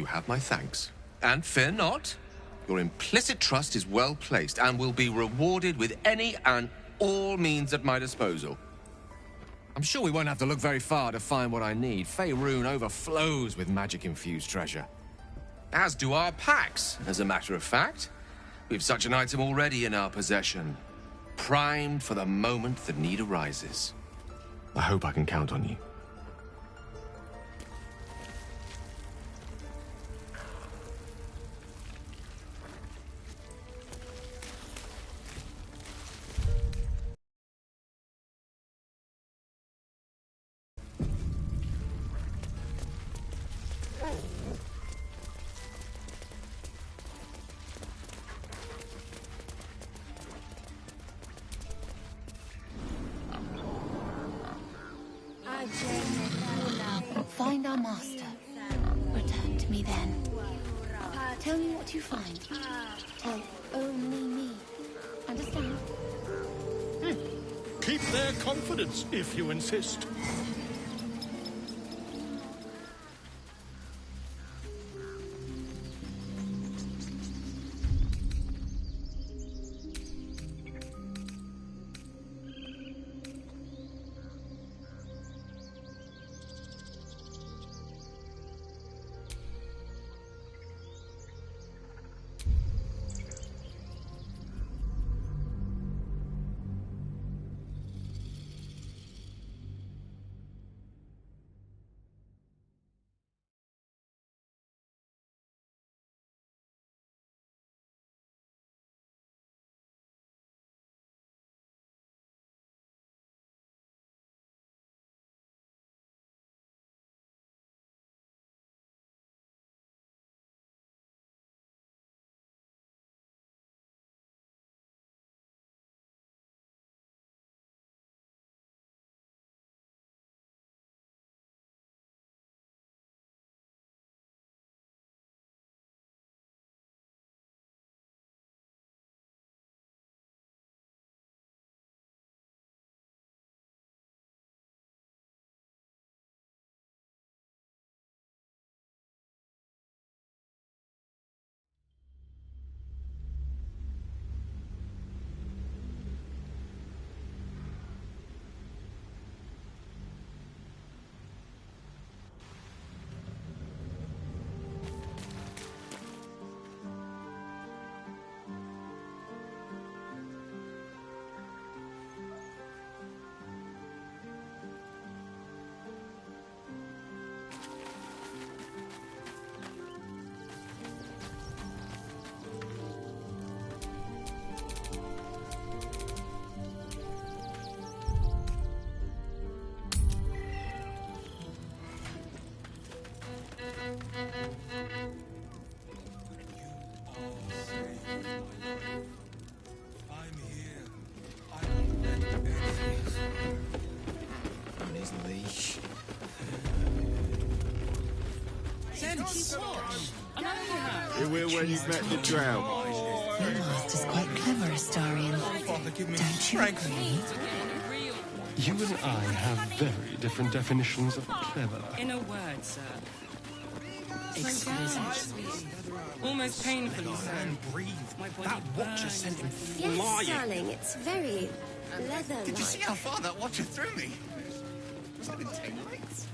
have my thanks. And fear not, your implicit trust is well placed and will be rewarded with any and all means at my disposal. I'm sure we won't have to look very far to find what I need. Faerun overflows with magic-infused treasure. As do our packs, as a matter of fact. We've such an item already in our possession, primed for the moment the need arises. I hope I can count on you. Find our master. Return to me then. Tell me what you find. Tell only me. Understand? Keep their confidence, if you insist. Here we're when you met the drought. Your master's quite clever, Astarion. Don't you agree? You and I have very different definitions of clever. In a word, sir. Exquisite. Almost painfully so. Breathe. My body That watch has sent him Yes, flying. darling, it's very leather-like. Did you see how far that watcher threw me? Must have been 10 lengths.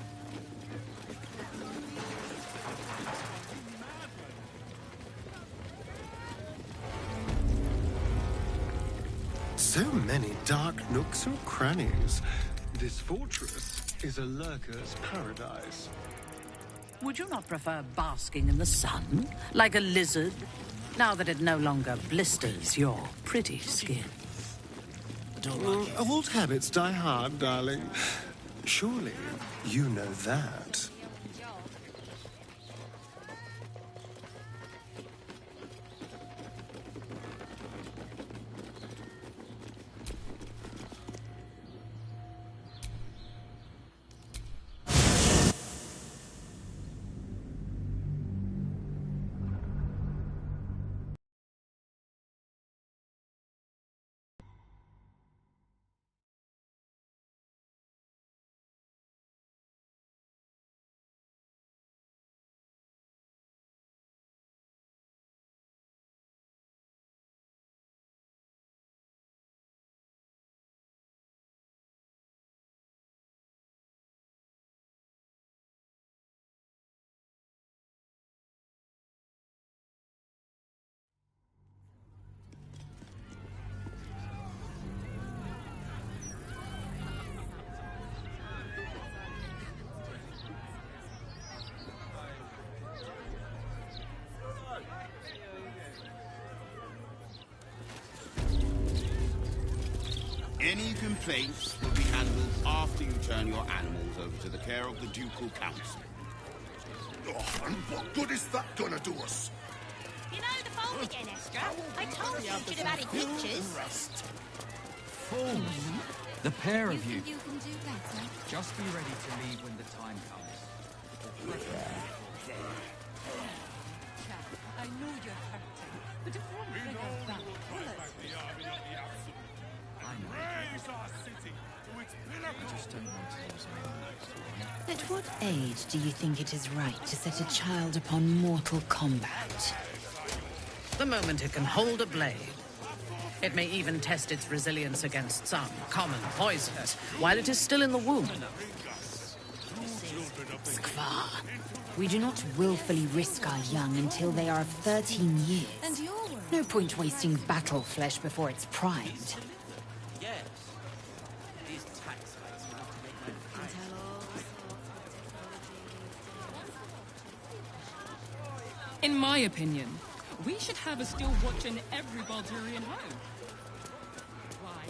So many dark nooks and crannies. This fortress is a lurker's paradise. Would you not prefer basking in the sun, like a lizard, now that it no longer blisters your pretty skin? Old habits die hard, darling. Surely you know that. Any complaints will be handled after you turn your animals over to the care of the Ducal Council. Oh, and what good is that gonna do us? You know the fault again, Estra. I told you should have added pictures. Fools! The pair of you. You can do better. Just be ready to leave when the time comes. I know you're hurting, but if one bigger back bullet... I just don't want to lose anyone. At what age do you think it is right to set a child upon mortal combat? The moment it can hold a blade. It may even test its resilience against some common poisons while it is still in the womb. Skvar, we do not willfully risk our young until they are of 13 years. And your word? No point wasting battle flesh before it's primed. In my opinion, we should have a steel watch in every Baldurian home. Why?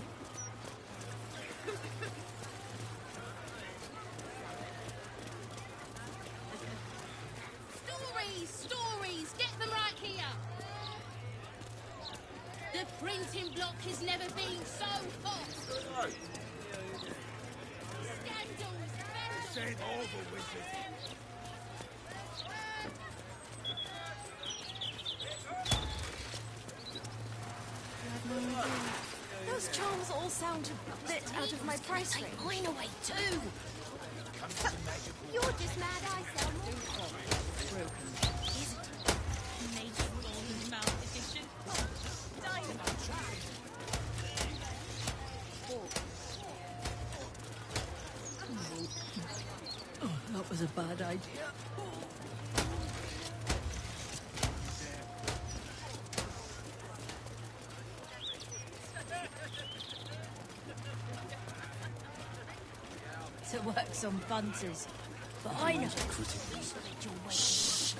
Stories! Get them right here! The printing block has never been so hot! Scandals! Say over with it. Those charms all sound a bit out of my price range. Take mine away too! You're just mad I sell more. Nature Golden Mouth Edition. Oh, that was a bad idea. To work some punters. But I know. Shh!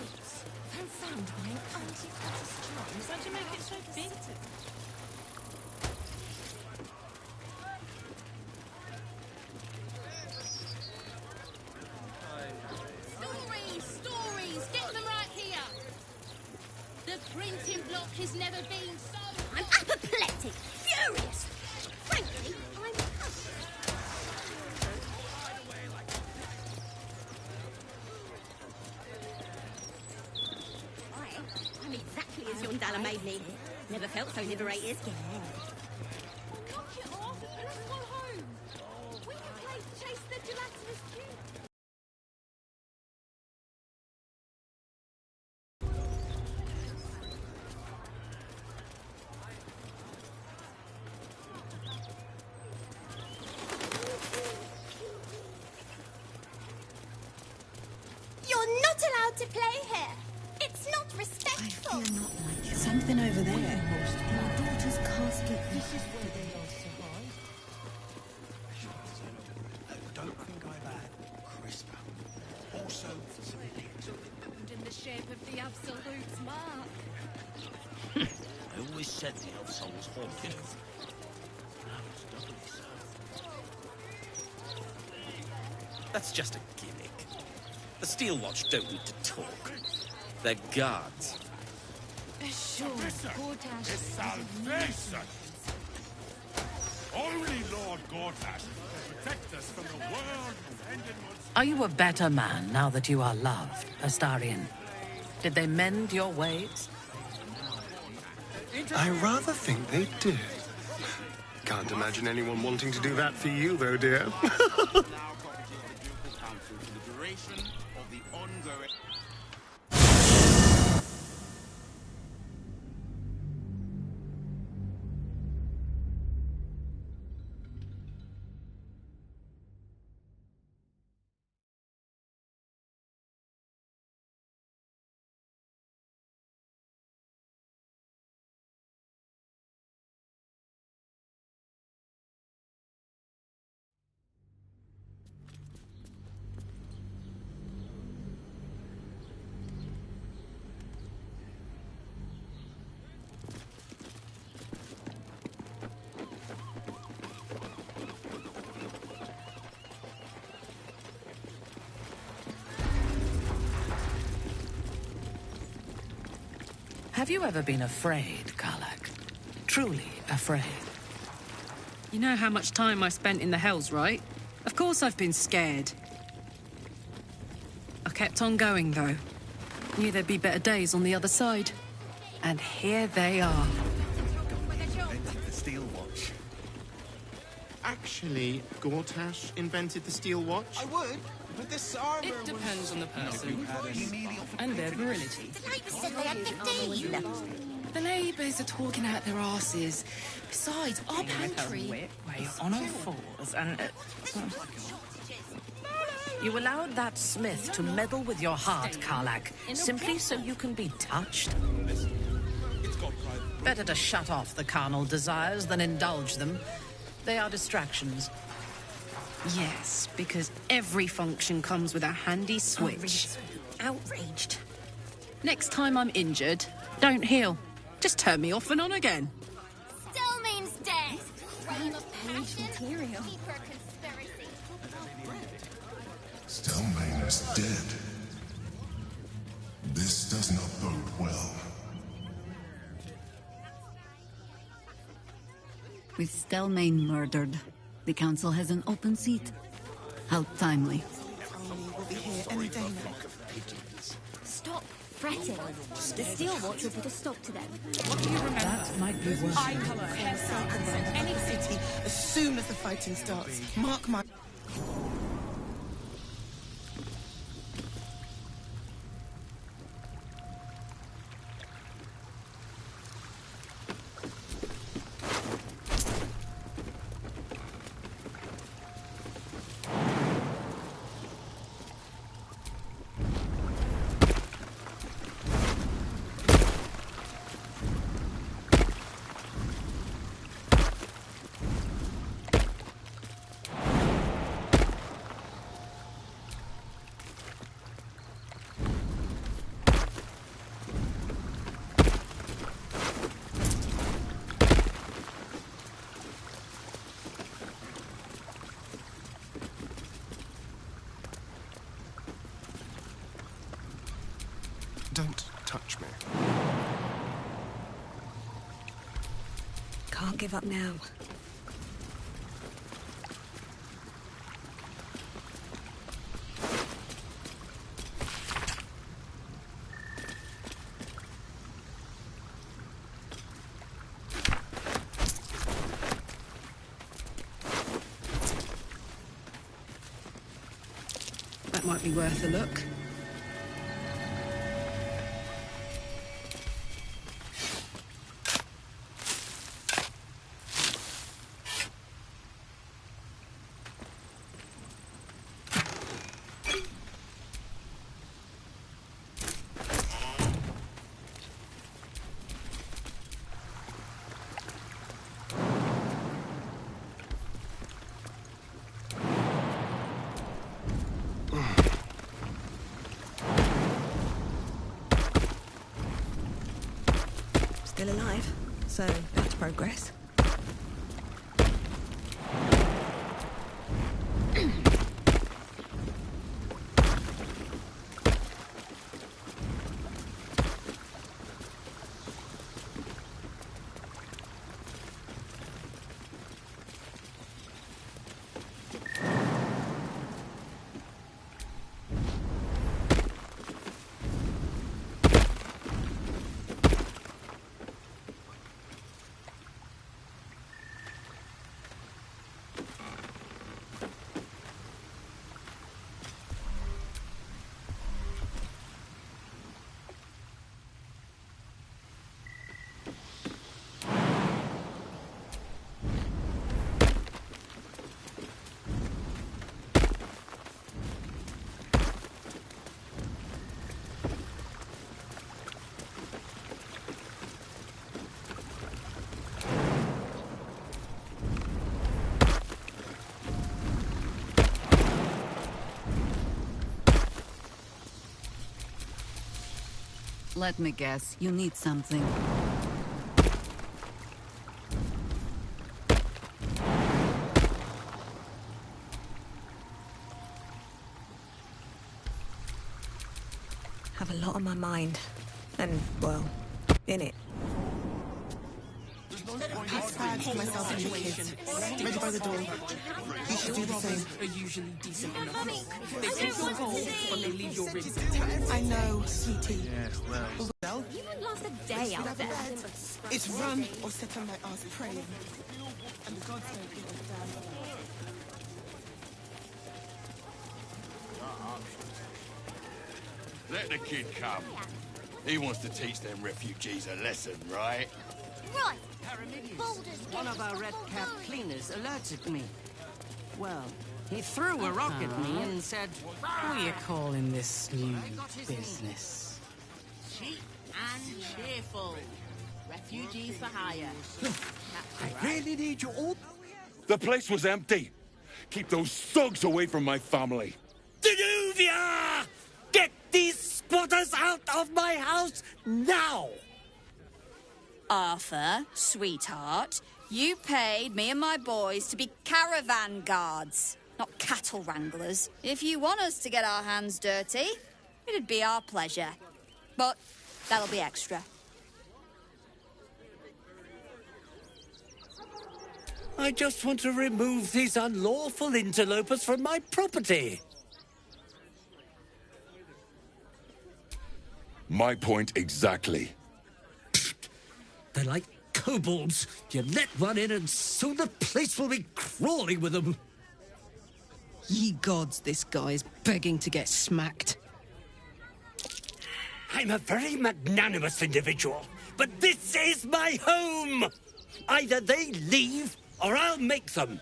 Confound my anti-Fetish charms. How'd you make it so big? Stories! Get them right here! The printing block has never been so hot! I'm apoplectic, furious. Frankly, I'm puzzled. I'm exactly as Yondala made me. Never felt so liberated. Knock it off. Let's go home. We can play Chase the Gelatinous Cube. You're not allowed to play here. It's not respectful. I fear not like it. Something over there. Your daughter's casket. This is where they are survived. Don't think I've had crisper. Also, some lips. And in the shape of the absolute mark. I always said the elf soul was haunted. Now it's doubly so. That's just a gimmick. The Steel Watch don't need to talk. They're guards. Sure, Gortash. It's salvation! Only Lord Gortash can protect us from the world ending monster. Are you a better man now that you are loved, Astarion? Did they mend your ways? I rather think they did. Can't imagine anyone wanting to do that for you, though, dear. Have you ever been afraid, Karlak? Truly afraid? You know how much time I spent in the Hells, right? Of course I've been scared. I kept on going, though. Knew there'd be better days on the other side. And here they are. Invented the steel watch. Actually, Gortash invented the steel watch? I would, but this armor It depends on the person. And their virility. The neighbours said they had 15. The neighbours are talking out their arses. Besides, our pantry... Way on all fours and... You allowed that smith to meddle with your heart, Karlak, simply so you can be touched? Better to shut off the carnal desires than indulge them. They are distractions. Yes, because every function comes with a handy switch. Outraged. Next time I'm injured, don't heal. Just turn me off and on again. Still means death. Reign of page material. Keeper conspiracy. Stelmane is dead. This does not bode well. With Stelmane murdered, the council has an open seat. How timely. We'll be here any day now. Stop fretting. The Steel Watch will put a stop to them. What do you remember? That might be worse. I will hair circumvent any city as soon as the fighting starts. Mark my... Don't touch me. Can't give up now. That might be worth a look. Still alive, so that's progress. Let me guess, you need something. Have a lot on my mind. And, well, In it. Pack bags for myself and the kids. Ready by the door. You should do the same. Are usually decent enough. They take your gold, but they leave your ribs intact. I know, sweetie. Yes, well. You wouldn't last a day out there. It's run or sit on my ass praying. And the gods don't give a damn. Let the kid come. He wants to teach them refugees a lesson, right? Right. One of our red cap cleaners alerted me. Well, he threw a rock at me and said, What are you calling this new business? Cheap and cheerful. Refugees for hire. I really need you all. The place was empty. Keep those thugs away from my family. Danuvia! Get these squatters out of my house now! Arthur, sweetheart, you paid me and my boys to be caravan guards, not cattle wranglers. If you want us to get our hands dirty, it'd be our pleasure. But that'll be extra. I just want to remove these unlawful interlopers from my property. My point exactly. They're like kobolds. You let one in and soon the place will be crawling with them. Ye gods, this guy is begging to get smacked. I'm a very magnanimous individual, but this is my home! Either they leave, or I'll make them.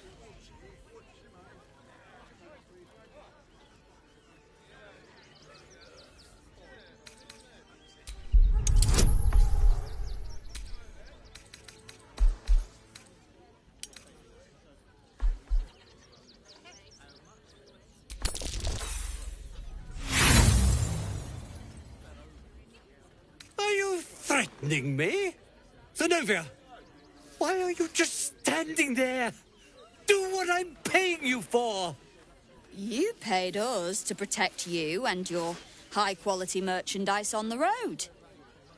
Are you threatening me? Zenobia, why are you just standing there? Do what I'm paying you for! You paid us to protect you and your high-quality merchandise on the road.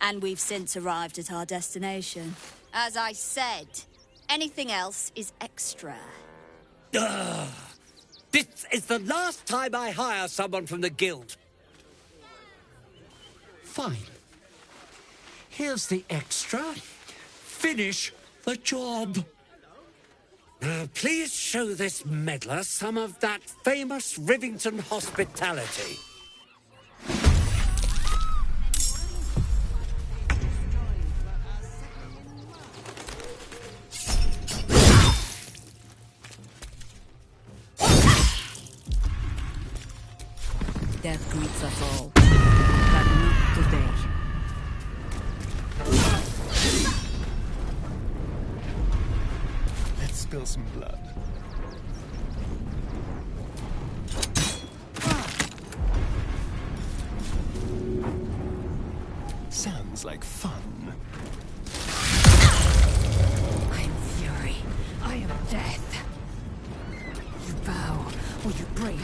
And we've since arrived at our destination. As I said, anything else is extra. Ugh. This is the last time I hire someone from the guild. Fine. Here's the extra. Finish the job. Now, please show this meddler some of that famous Rivington hospitality. Death greets us all, but not today. Let's spill some blood. Sounds like fun. I am fury. I am death. You bow or you break.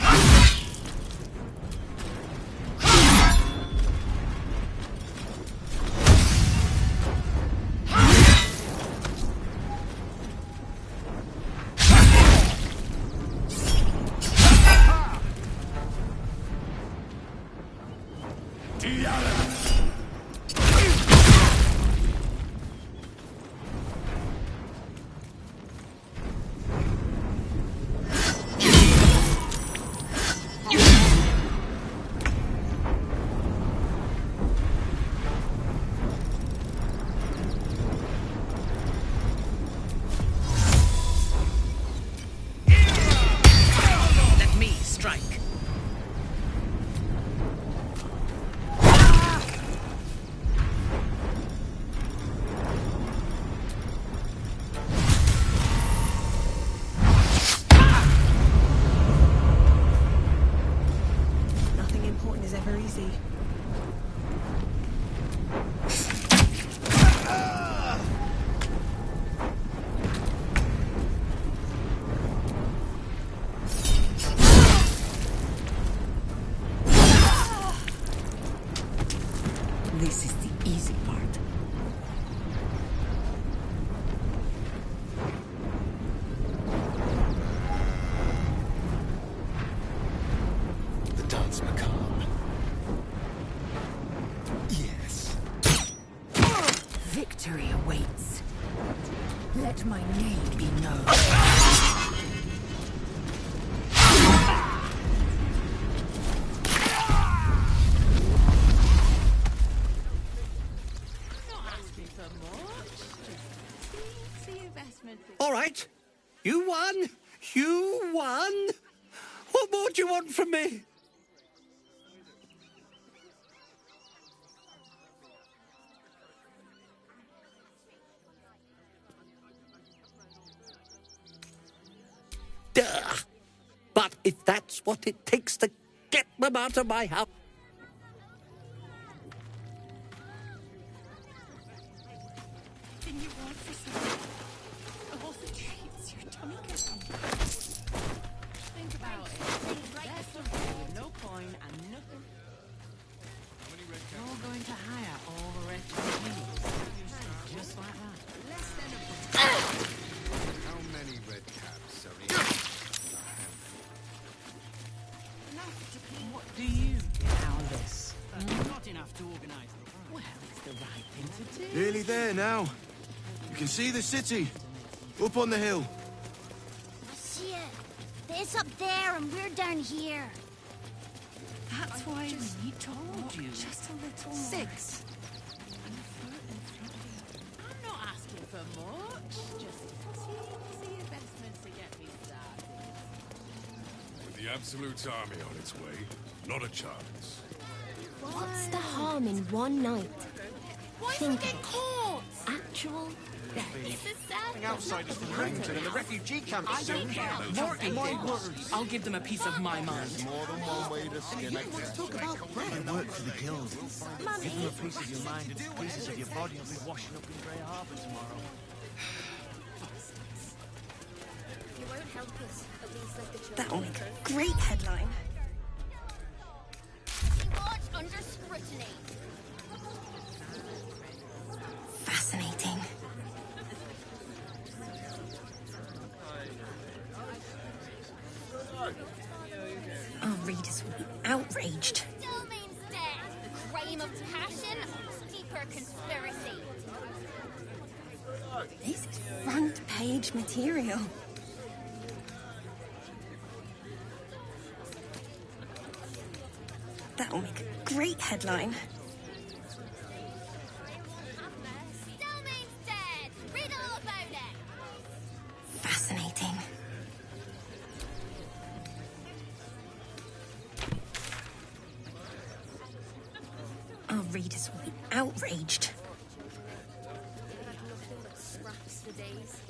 Let my name be known. All right. You won. You won. What more do you want from me? Duh. But if that's what it takes to get them out of my house... Anything you want for something. All the treats your tummy can Think about it. That's okay. No coin and nothing. You're going to hire all the refugees. Just like that. How many red caps are in? What do you get out of this? Not enough to organize the run. Well, it's the right thing to do. Nearly there now. You can see the city. Up on the hill. I see it. It's up there and we're down here. That's why we told you. Just a little more. 6. I'm not asking for much. Just teensy investment to get me started. With the Absolute's army on its way, not a chance. What's the harm in one night? Why did you get caught? Actual death. It's a sad Outsiders from Renton and the refugee camp I soon. don't care. Mark my words. I'll give them a piece of my mind. More than one way to skin a cat. Talk about I work for the guild. Give them a piece of your mind and pieces of your body will be washing up in Grey Harbour tomorrow. You won't help us. At least let the children. That'll make a great headline. Watch under scrutiny. Fascinating. Our readers will be outraged. Still means death. Crime of passion or deeper conspiracy. This is front page material. That'll make a great headline. Still means dead. Read all about it. Fascinating. Our readers will be outraged. Scraps for days.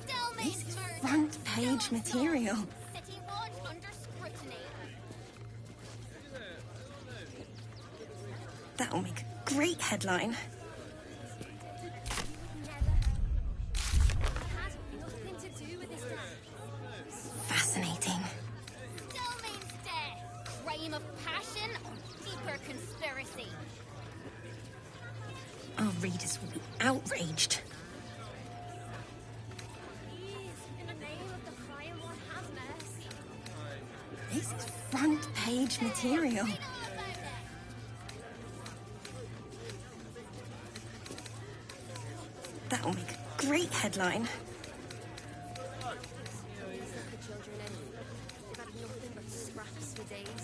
Still This means is murder. front page material. City watch under scrutiny. That'll make a great headline. Had nothing to do with this death. Fascinating. Still means death. Crime of passion or deeper conspiracy. Our readers will be outraged. Please, in the name of the crying one, have mercy. This is front page material. Read all about it. That'll make a great headline. The children in. They've had nothing but scraps for days.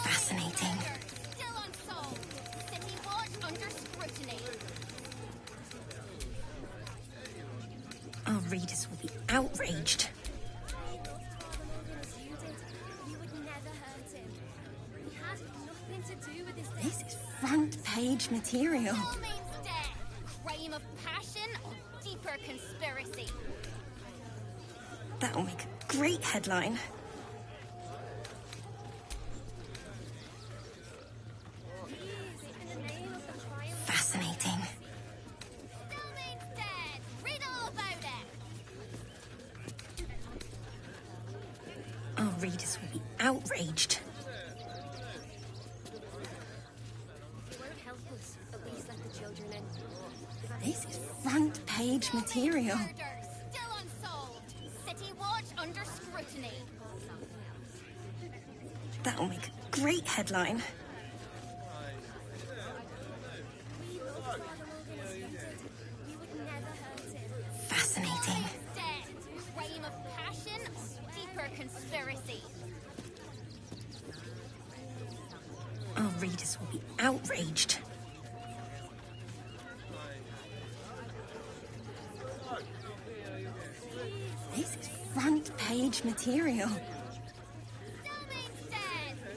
Fascinating. Still unsolved. City watch under scrutiny. Our readers will be outraged. You would never hurt him. He had nothing to do with this. This is front page material. Still means death. Crime of passion or deeper conspiracy. That'll make a great headline. In the name of the crying Fascinating. still means dead. Read all about it. Our readers will be outraged. It won't help us. At least let the children in. This is front page material. Murder still unsolved. City watch under scrutiny. That'll make a great headline. We love Father Morgan as you did. We conspiracy. Our readers will be outraged. This is front page material.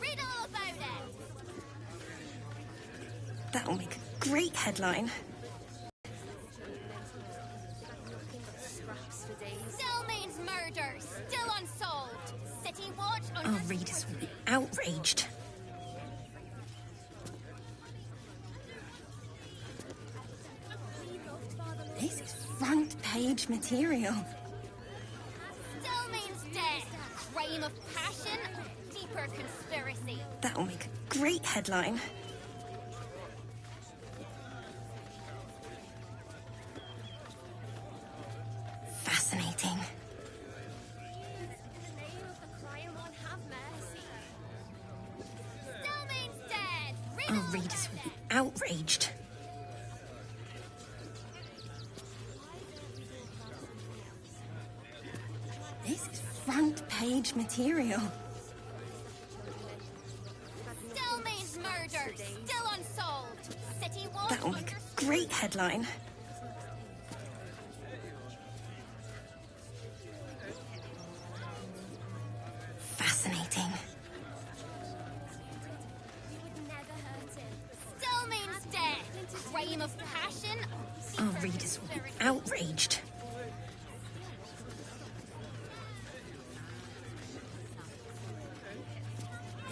Read all about it. That'll make a great headline. Delmain's murder, still unsolved. City Watch under... Our readers will be outraged. This is front page material. Delmain's dead. Crime of passion or deeper conspiracy. That'll make a great headline. Fascinating. Delmain's dead. Our readers will be outraged. This is front page material. Delmain's murder, still unsolved. City Watch That'll make a great headline. Fascinating. Delmain's dead. Crime of passion or Our readers will be outraged.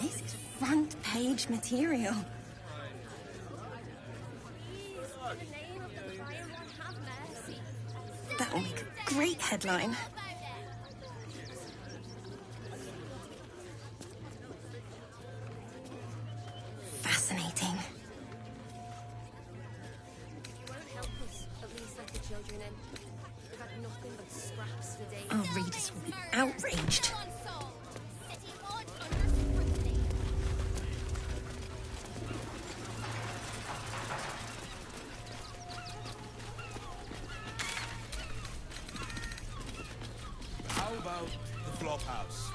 This is front page material. That'll make a great headline. Fascinating. Our readers will be outraged. How about the flop house?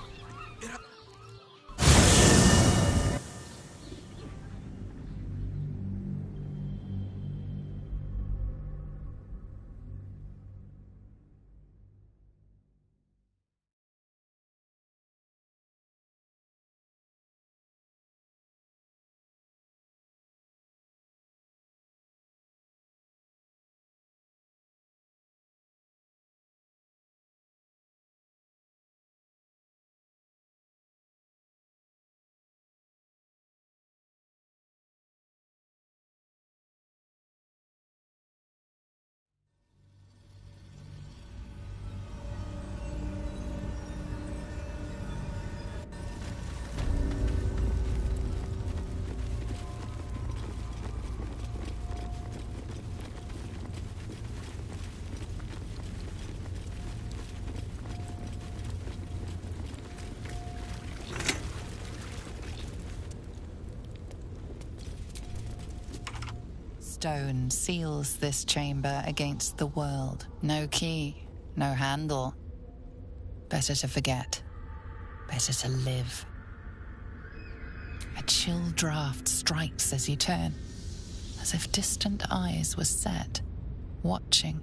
Stone seals this chamber against the world. No key, no handle. Better to forget. Better to live. A chill draft strikes as you turn, as if distant eyes were set, watching.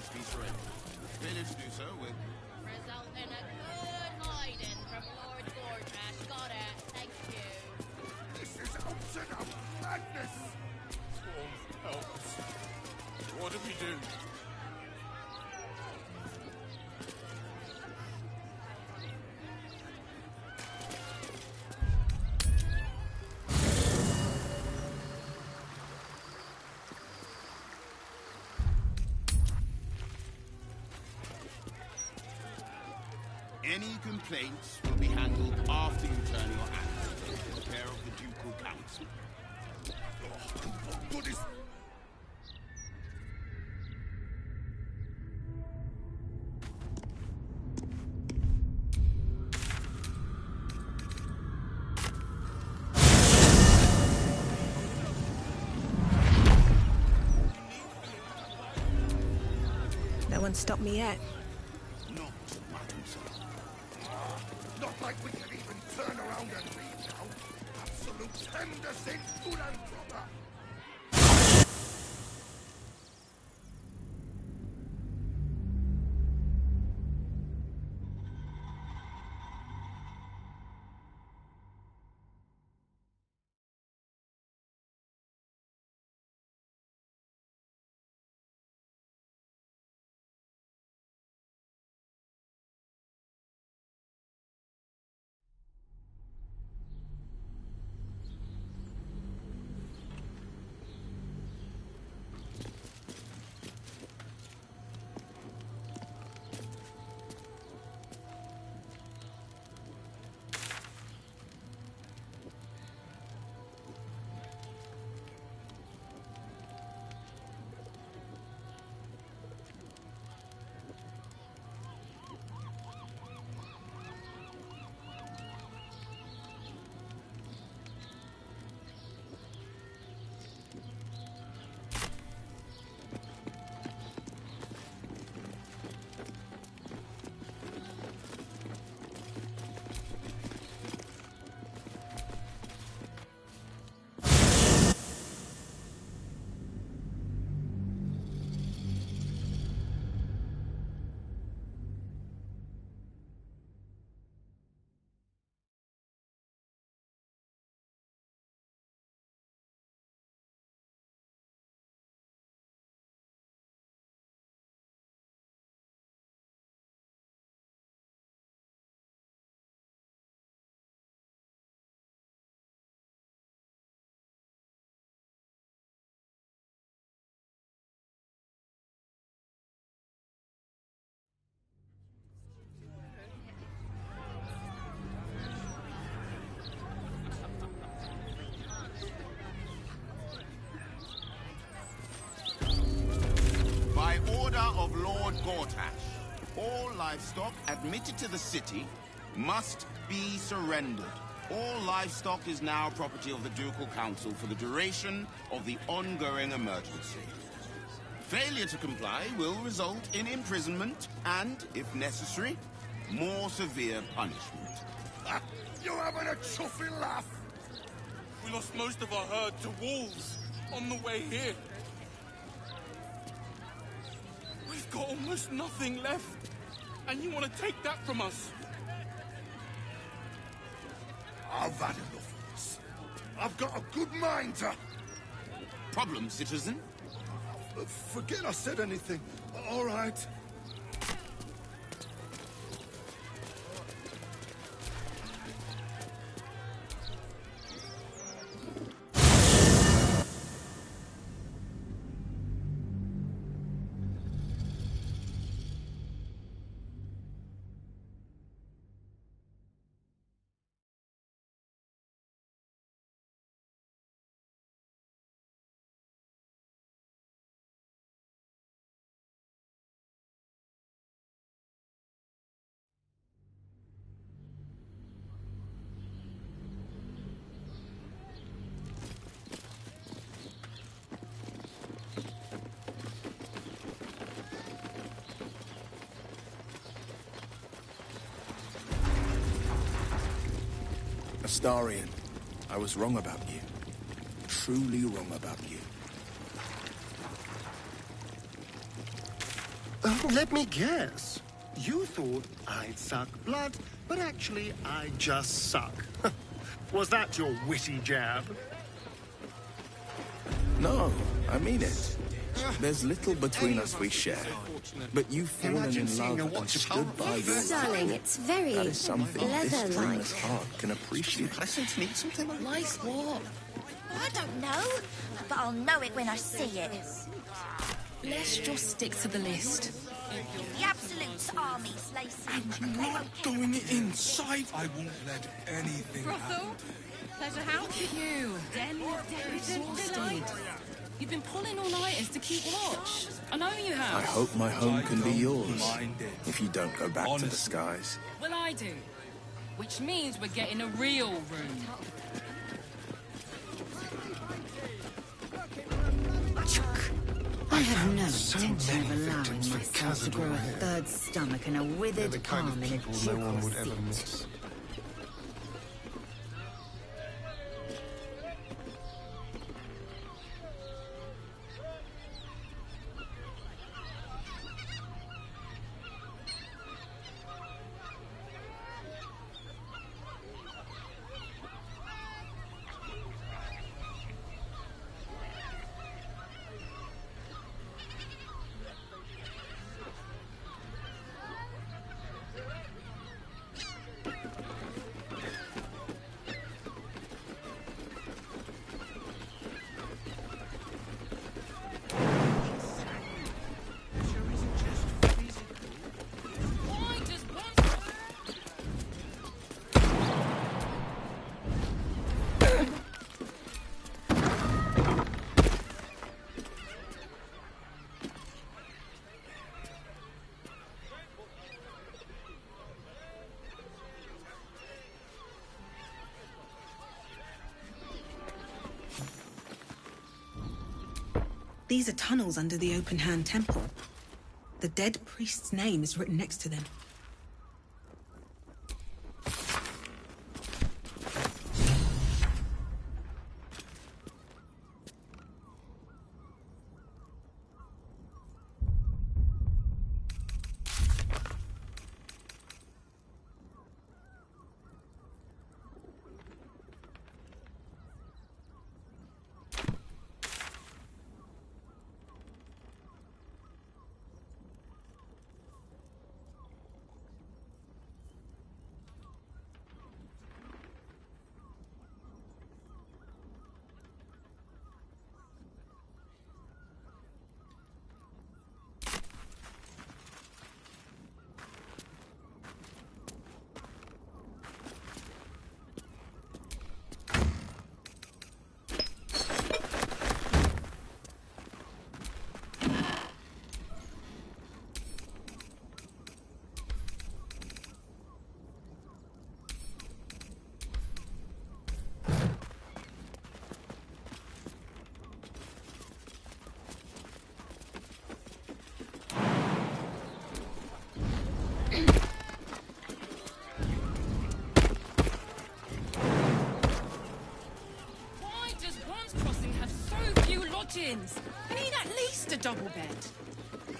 must be surrendered. Failure to do so will... Result in a good hiding from Lord Gortash. Got it. Thank you. This is absolute madness! Swarm, help us. What do we do? Any complaints will be handled after you turn your axe in the care of the Ducal Council. Oh, goodness! No one stopped me yet. Not, mademoiselle. Not like we can even turn around and leave now. Absolute tender Saint good and proper. By order of Lord Gortash, all livestock admitted to the city must be surrendered. All livestock is now property of the Ducal Council for the duration of the ongoing emergency. Failure to comply will result in imprisonment and, if necessary, more severe punishment. Ah, you having a chuffy laugh? We lost most of our herd to wolves on the way here. We've got almost nothing left, and you want to take that from us? I've had enough of this. I've got a good mind to... Problem, citizen? Forget I said anything. All right. Astarion, I was wrong about you. Truly wrong about you. Let me guess. You thought I'd suck blood, but actually I just suck. Was that your witty jab? No, I mean it. There's little between us we share. But you've fallen in love and stood by your Darling, it's very That is something this leather-like. dreamer's heart can appreciate. Listen to me, something like Like what? I don't know, but I'll know it when I see it. Let's just stick to the list. The Absolute's armies lay siege. I'm not doing it inside. I won't let anything Brothel? Pleasure house? Look at you. Exhausted. You've been pulling all-nighters to keep watch. I know you have. I hope my home can be yours, if you don't go back to the skies. Well, I do. Which means we're getting a real room. I have no intention of allowing myself to grow a third stomach and a withered arm in a ducal seat. These are tunnels under the Open Hand Temple. The dead priest's name is written next to them. lodgings. I need at least a double bed.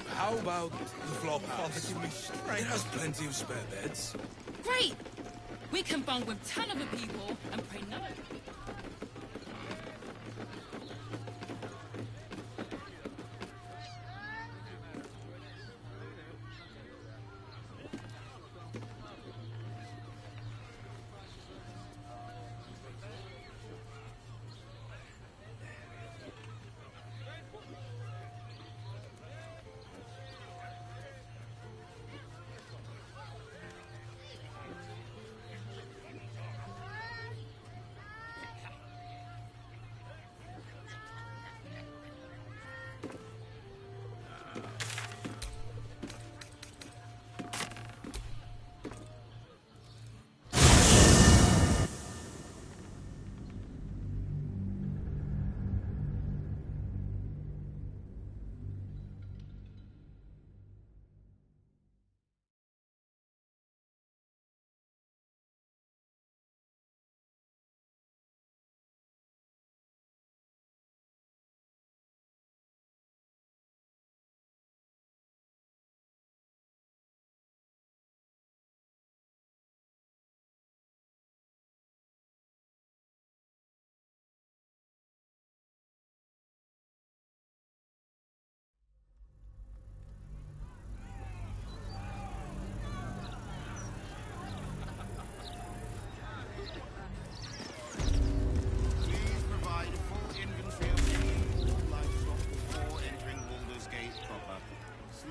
How about the flop house? It has plenty of spare beds. Great. We can bunk with 10 other people and pray none of it.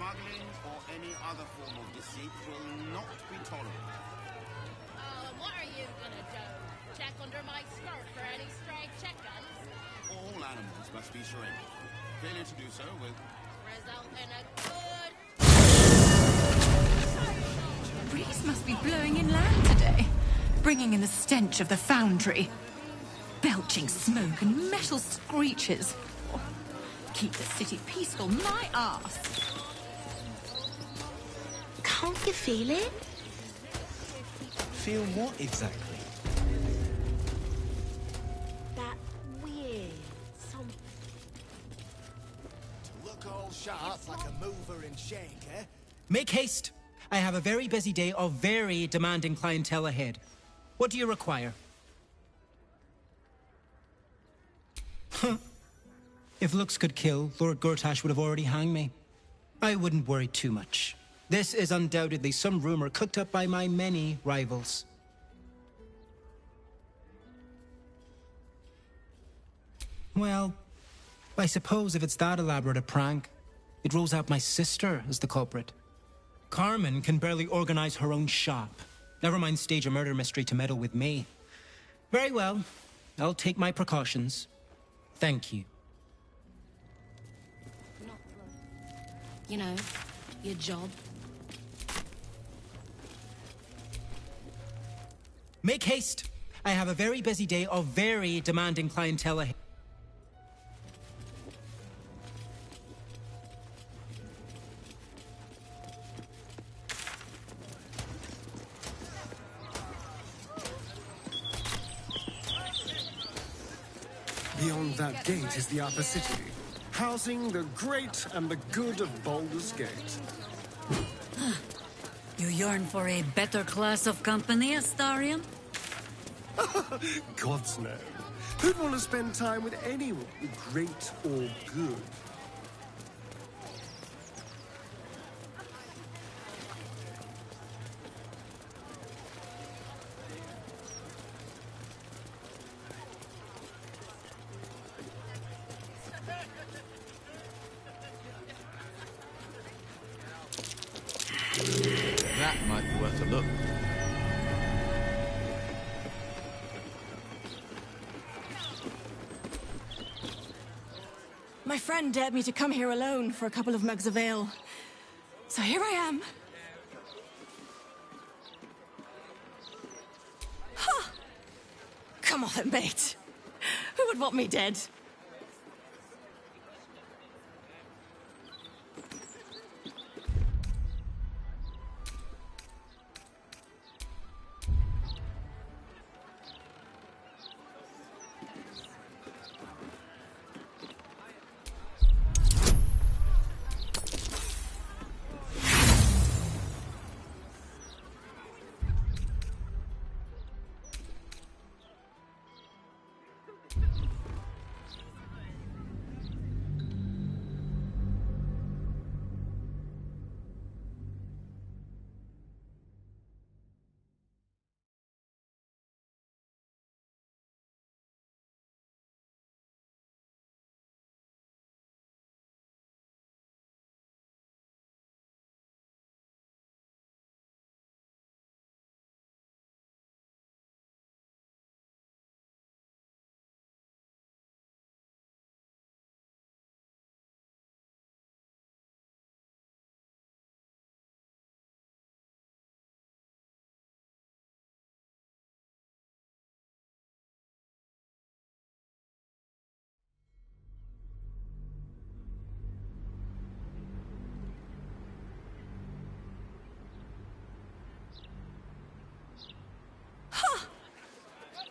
Smuggling or any other form of deceit will not be tolerated. Oh, and what are you gonna do? Check under my skirt for any stray chickens? All animals must be surrendered. Failure to do so will Result in a good... Breeze must be blowing inland today, bringing in the stench of the foundry. Belching smoke and metal screeches. Oh, keep the city peaceful, my arse. Can't you feel it? Feel what exactly? That weird something. Look all sharp like a mover and shaker. Make haste. I have a very busy day of very demanding clientele ahead. What do you require? If looks could kill, Lord Gortash would have already hanged me. I wouldn't worry too much. This is undoubtedly some rumor cooked up by my many rivals. Well, I suppose if it's that elaborate a prank, it rules out my sister as the culprit. Carmen can barely organize her own shop. Never mind stage a murder mystery to meddle with me. Very well. I'll take my precautions. Thank you. You know, your job. Make haste. I have a very busy day of very demanding clientele ahead. Beyond that gate is the upper city, housing the great and the good of Baldur's Gate. You yearn for a better class of company, Astarion? Gods no. Who'd want to spend time with anyone, great or good? That might be worth a look. My friend dared me to come here alone for a couple of mugs of ale. So here I am. Ha! Come off it, mate. Who would want me dead?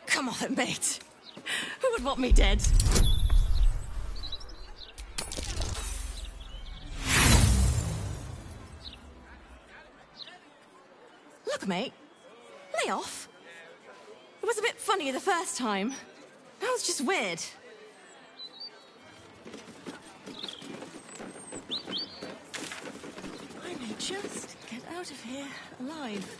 Come off it, mate. Who would want me dead? Look, mate. Lay off. It was a bit funny the first time. That was just weird. I may just get out of here alive.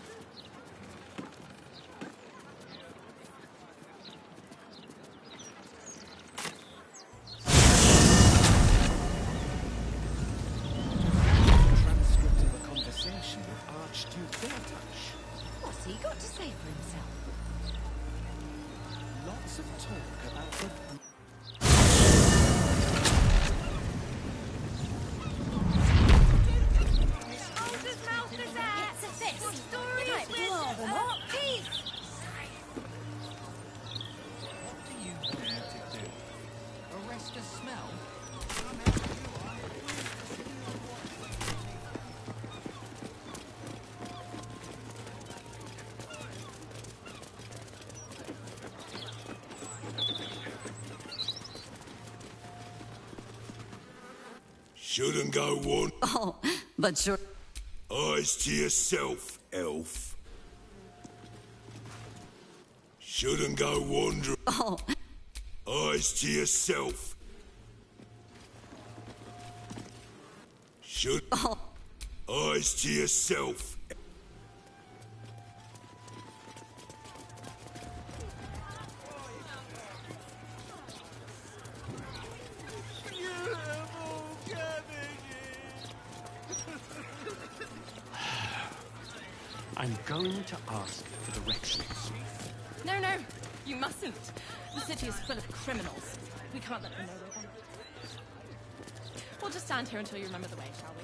Shouldn't go one. Oh, but sure. Eyes to yourself, elf. Shouldn't go wandering. Oh. Eyes to yourself. Should. Oh. Eyes to yourself. I'm going to ask for directions. No, no, you mustn't. The city is full of criminals. We can't let them know we're vulnerable. We'll just stand here until you remember the way, shall we?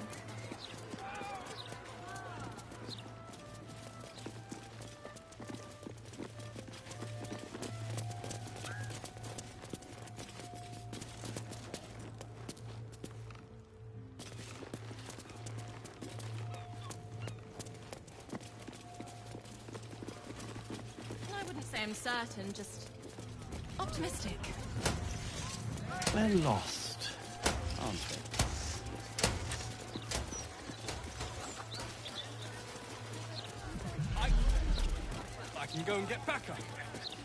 I wouldn't say I'm certain, just optimistic. We're lost, aren't we? I can go and get back up.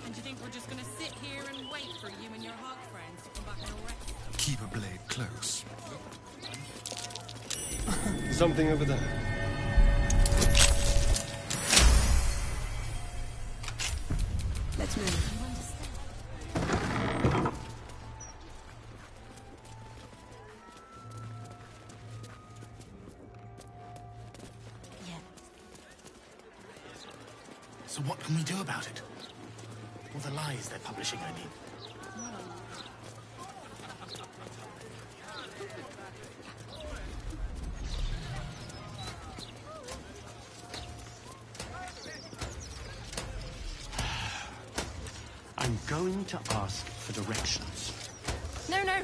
And do you think we're just gonna sit here and wait for you and your hog friends to come back and arrest? Keep a blade close. Something over there. Let's move. So what can we do about it? All the lies they're publishing, I mean. I'm going to ask for directions. No, no,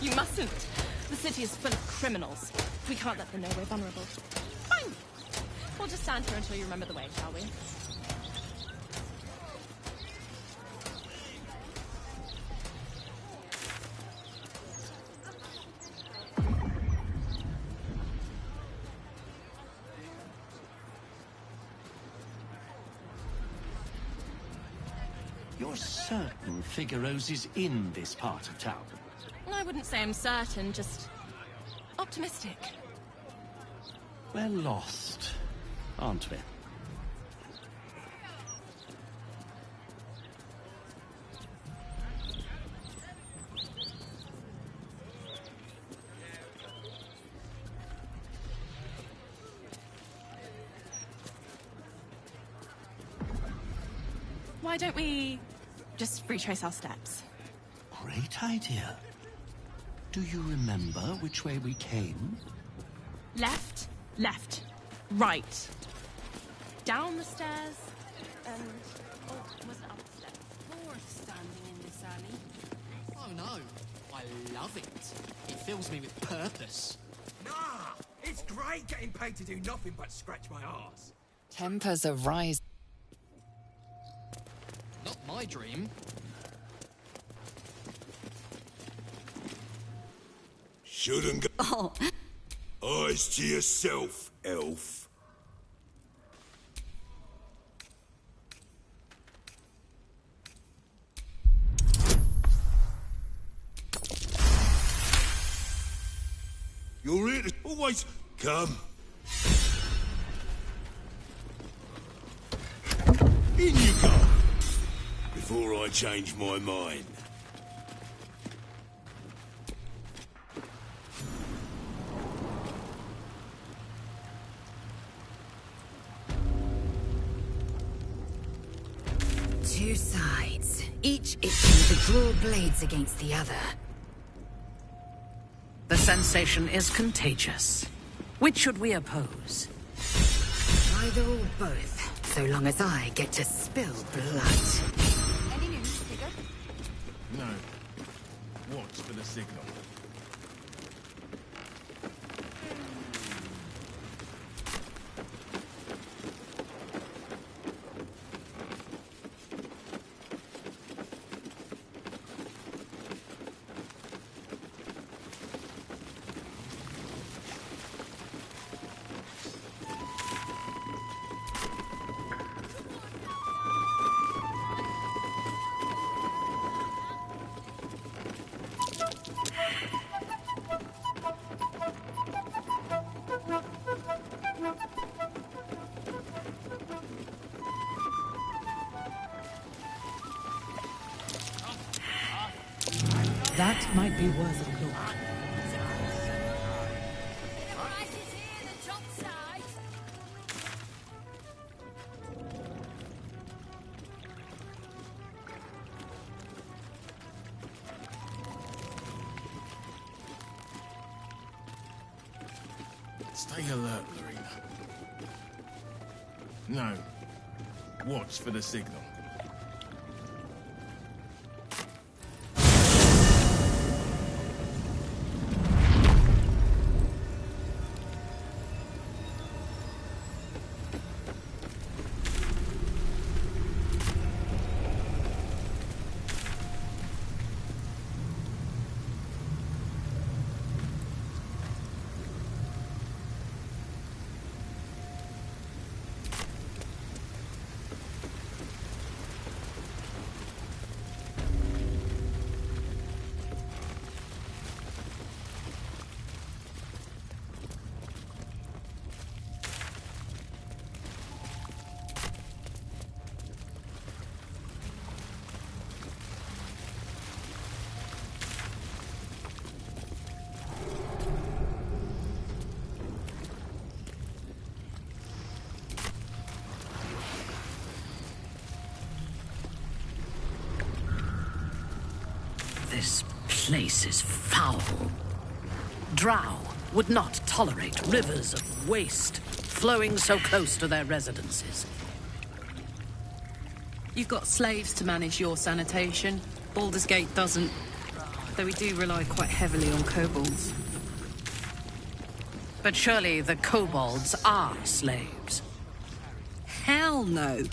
you mustn't. The city is full of criminals. We can't let them know we're vulnerable. Fine. We'll just stand here until you remember the way, shall we? You're certain Figaro's is in this part of town? I wouldn't say I'm certain, just optimistic. We're lost, aren't we? Why don't we just retrace our steps? Great idea. Do you remember which way we came? Left, left, right. Down the stairs, and... Oh, was it up the stairs? Worth standing in this alley. Oh no, I love it. It fills me with purpose. Nah, it's great getting paid to do nothing but scratch my arse. Tempers are rising. Not my dream. Shouldn't go. Oh. Eyes to yourself, elf. You're here to always come. In you go. Before I change my mind. Two sides, each itching to draw blades against the other. The sensation is contagious. Which should we oppose? Either or both, so long as I get to spill blood. Any news, Digger? No. Watch for the signal. That might be worth a look. Stay alert, Marina. No. Watch for the signal. This place is foul. Drow would not tolerate rivers of waste flowing so close to their residences. You've got slaves to manage your sanitation. Baldur's Gate doesn't. Though we do rely quite heavily on kobolds. But surely the kobolds are slaves. Hell no.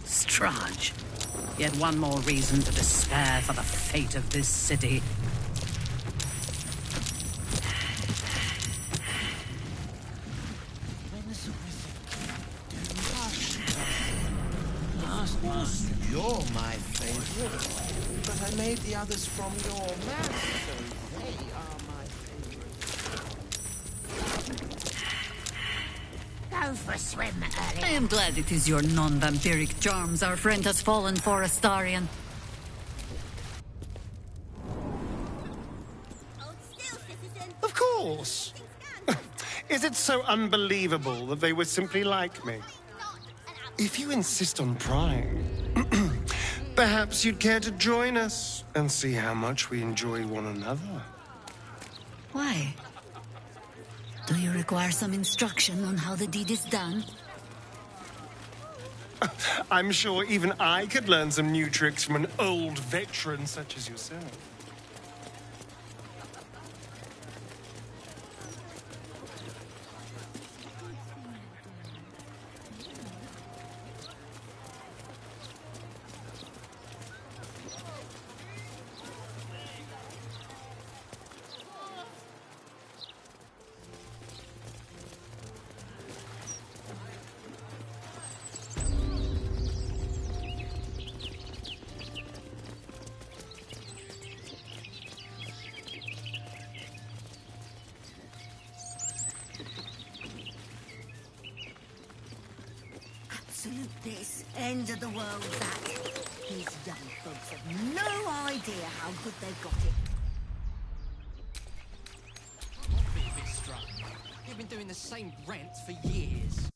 Strudge. Yet one more reason to despair for the fate of this city. Of course, you're my favorite, but I made the others from your mass, so they are my favorite. Go for a swim, early. I am glad it is your non-vampiric charms our friend has fallen for, Astarion. Of course. Is it so unbelievable that they were simply like me? If you insist on prying, perhaps you'd care to join us and see how much we enjoy one another. Why? Do you require some instruction on how the deed is done? I'm sure even I could learn some new tricks from an old veteran such as yourself. Absolute this, end of the world that. These young folks have no idea how good they've got it. Be a bit struck. You've been doing the same rant for years.